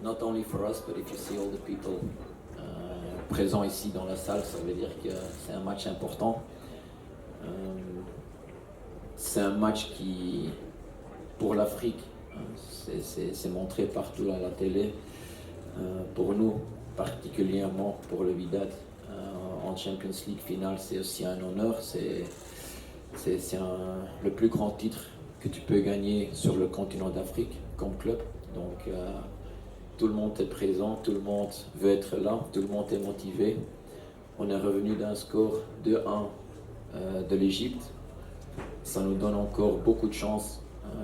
Not only for us, but if you see all the people présents ici dans la salle, ça veut dire que c'est un match important. C'est un match qui, pour l'Afrique, c'est montré partout à la télé. Pour nous, particulièrement pour le Wydad, en Champions League finale, c'est aussi un honneur. C'est le plus grand titre que tu peux gagner sur le continent d'Afrique comme club. Donc tout le monde est présent, tout le monde veut être là, tout le monde est motivé. On est revenu d'un score 2-1 de l'Égypte. Ça nous donne encore beaucoup de chance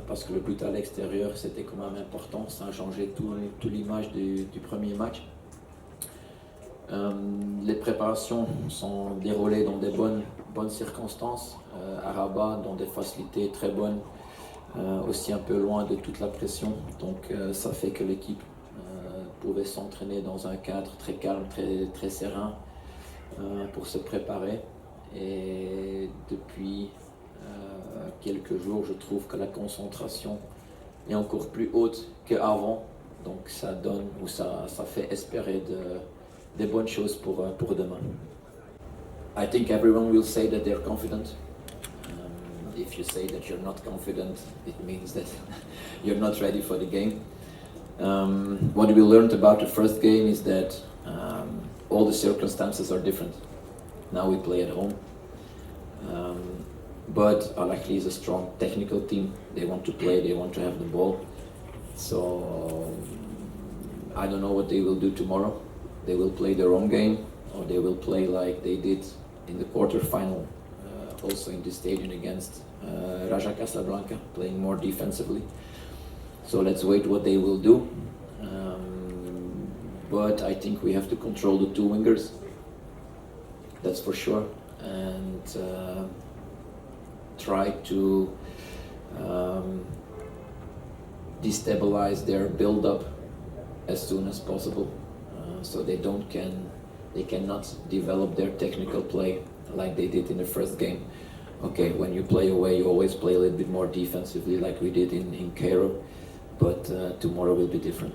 parce que le but à l'extérieur c'était quand même important. Ça a changé tout l'image du premier match. Les préparations sont déroulées dans des bonnes circonstances. À Rabat, dans des facilités très bonnes, aussi un peu loin de toute la pression. Donc ça fait que l'équipe pouvait s'entraîner dans un cadre très calme, très serein pour se préparer. Et depuis quelques jours, je trouve que la concentration est encore plus haute qu'avant. Donc ça donne ou ça fait espérer des bonnes choses pour demain. I think everyone will say that they're confident. If you say that you're not confident, it means that you're not ready for the game. What we learned about the first game is that all the circumstances are different. Now we play at home. But Al Ahly is a strong technical team. They want to play, they want to have the ball. So I don't know what they will do tomorrow. They will play their own game, or they will play like they did in the quarterfinal, also in the stadium against Raja Casablanca, playing more defensively. So let's wait what they will do. But I think we have to control the two wingers. That's for sure. And try to destabilize their build-up as soon as possible, so they cannot develop their technical play like they did in the first game. Okay, when you play away, you always play a little bit more defensively, like we did in Cairo, but tomorrow will be different.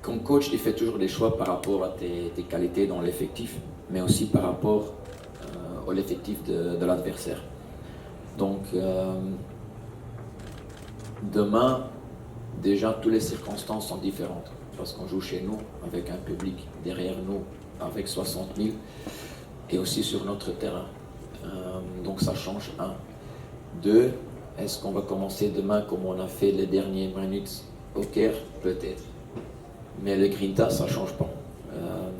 Comme coach, tu fais toujours des choix par rapport à tes qualités dans l'effectif, mais aussi par rapport à l'effectif de l'adversaire. Donc, demain, déjà, toutes les circonstances sont différentes, parce qu'on joue chez nous, avec un public derrière nous, avec 60 000, et aussi sur notre terrain. Donc ça change, un. Deux, est-ce qu'on va commencer demain comme on a fait les dernières minutes au Caire? Peut-être. Mais le Grinta, ça ne change pas.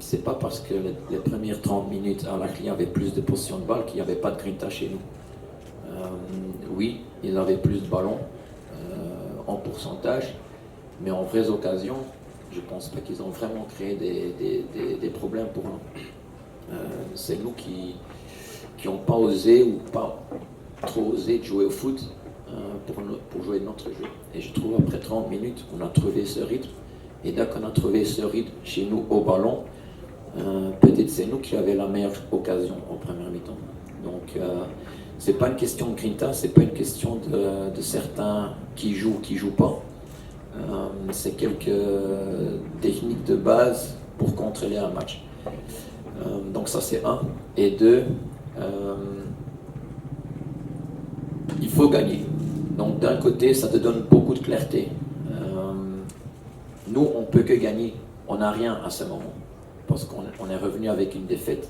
C'est pas parce que les premières 30 minutes à l'Ahly avait plus de possession de balle qu'il n'y avait pas de Grinta chez nous. Oui, ils avaient plus de ballons en pourcentage, mais en vraies occasions, je ne pense pas qu'ils ont vraiment créé des problèmes pour nous. C'est nous qui n'ont pas osé ou pas trop osé de jouer au foot pour jouer notre jeu. Et je trouve après 30 minutes, on a trouvé ce rythme. Et dès qu'on a trouvé ce rythme chez nous au ballon, peut-être c'est nous qui avions la meilleure occasion en première mi-temps. Donc c'est pas une question de grinta, c'est pas une question de certains qui jouent ou qui jouent pas. C'est quelques techniques de base pour contrôler un match. Donc ça c'est un. Et deux, il faut gagner. Donc d'un côté, ça te donne beaucoup de clarté. Nous, on ne peut que gagner. On n'a rien à ce moment, parce qu'on est revenu avec une défaite.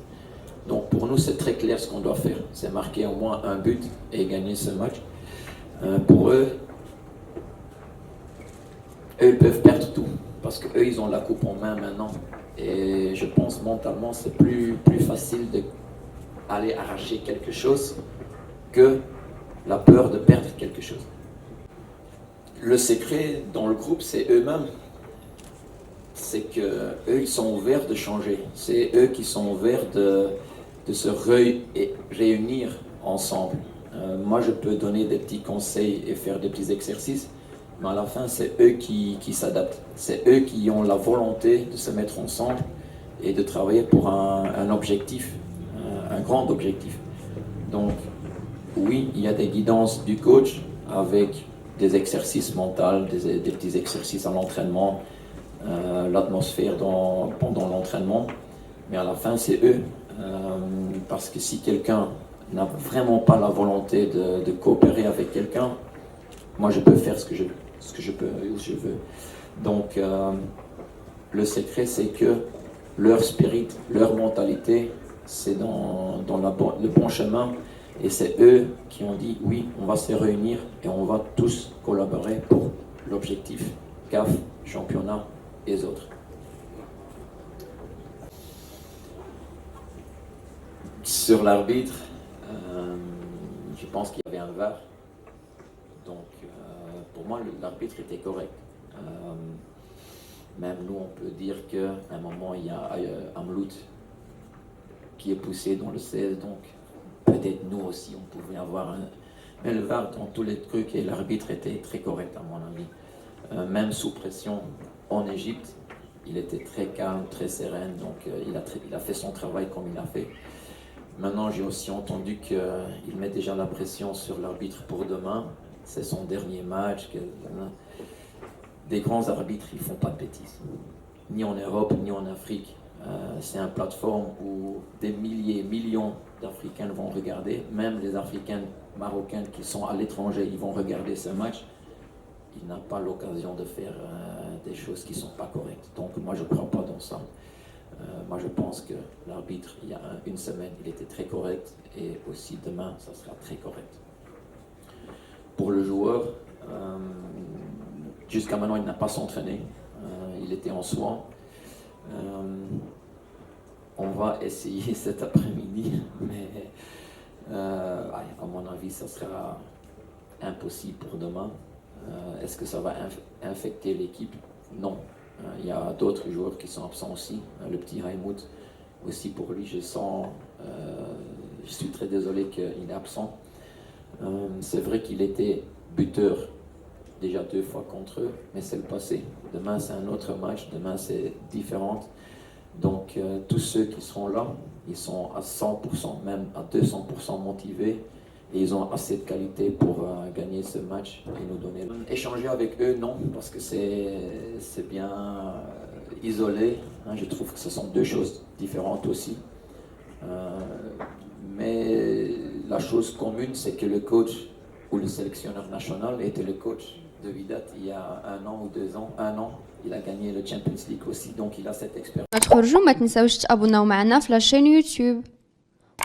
Donc pour nous, c'est très clair ce qu'on doit faire. C'est marquer au moins un but et gagner ce match. Pour eux, ils peuvent perdre tout, parce qu'eux, ils ont la coupe en main maintenant. Et je pense mentalement, c'est plus facile d'aller arracher quelque chose que la peur de perdre quelque chose. Le secret dans le groupe, c'est eux-mêmes. C'est qu'eux, ils sont ouverts de changer. C'est eux qui sont ouverts de se réunir ensemble. Moi, je peux donner des petits conseils et faire des petits exercices, mais à la fin, c'est eux qui s'adaptent. C'est eux qui ont la volonté de se mettre ensemble et de travailler pour un objectif, un grand objectif. Donc, oui, il y a des guidances du coach avec des exercices mentaux, des petits exercices à l'entraînement, l'atmosphère pendant l'entraînement, mais à la fin, c'est eux. Parce que si quelqu'un n'a vraiment pas la volonté de coopérer avec quelqu'un, moi je peux faire ce que je peux, où je veux. Donc le secret c'est que leur spirit, leur mentalité, c'est dans le bon chemin et c'est eux qui ont dit oui, on va se réunir et on va tous collaborer pour l'objectif CAF, championnat et les autres. Sur l'arbitre, je pense qu'il y avait un VAR. Donc, pour moi, l'arbitre était correct. Même nous, on peut dire qu'à un moment, il y a Amlout qui est poussé dans le 16. Donc, peut-être nous aussi, on pouvait avoir un... Mais le VAR, dans tous les trucs, et l'arbitre était très correct, à mon avis. Même sous pression en Égypte, il était très calme, très serein. Donc, il a fait son travail comme il a fait. Maintenant, j'ai aussi entendu qu'il met déjà la pression sur l'arbitre pour demain. C'est son dernier match. Des grands arbitres, ils ne font pas de bêtises. Ni en Europe, ni en Afrique. C'est une plateforme où des milliers, millions d'Africains vont regarder. Même les Africains marocains qui sont à l'étranger, ils vont regarder ce match. Il n'a pas l'occasion de faire des choses qui ne sont pas correctes. Donc moi, je ne crois pas dans ça. Moi, je pense que l'arbitre, il y a une semaine, il était très correct et aussi demain, ça sera très correct. Pour le joueur, jusqu'à maintenant, il n'a pas s'entraîné. Il était en soins. On va essayer cet après-midi, mais à mon avis, ça sera impossible pour demain. Est-ce que ça va infecter l'équipe? Non. Il y a d'autres joueurs qui sont absents aussi. Le petit Raimout, aussi pour lui, je suis très désolé qu'il est absent. C'est vrai qu'il était buteur déjà 2 fois contre eux, mais c'est le passé. Demain, c'est un autre match. Demain, c'est différent. Donc, tous ceux qui seront là, ils sont à 100%, même à 200% motivés. Et ils ont assez de qualité pour gagner ce match et nous donner. Échanger avec eux, non, parce que c'est bien isolé. Hein, je trouve que ce sont 2 choses différentes aussi. Mais la chose commune, c'est que le coach ou le sélectionneur national était le coach de Wydad il y a 1 an ou 2 ans. 1 an, il a gagné le Champions League aussi, donc il a cette expérience. تخرجوا ما تنساوش تابوناو معنا في لاشين يوتيوب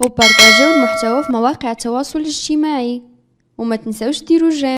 وبارطاجيو المحتوى في مواقع التواصل الاجتماعي وما تنساوش ديروا جيم.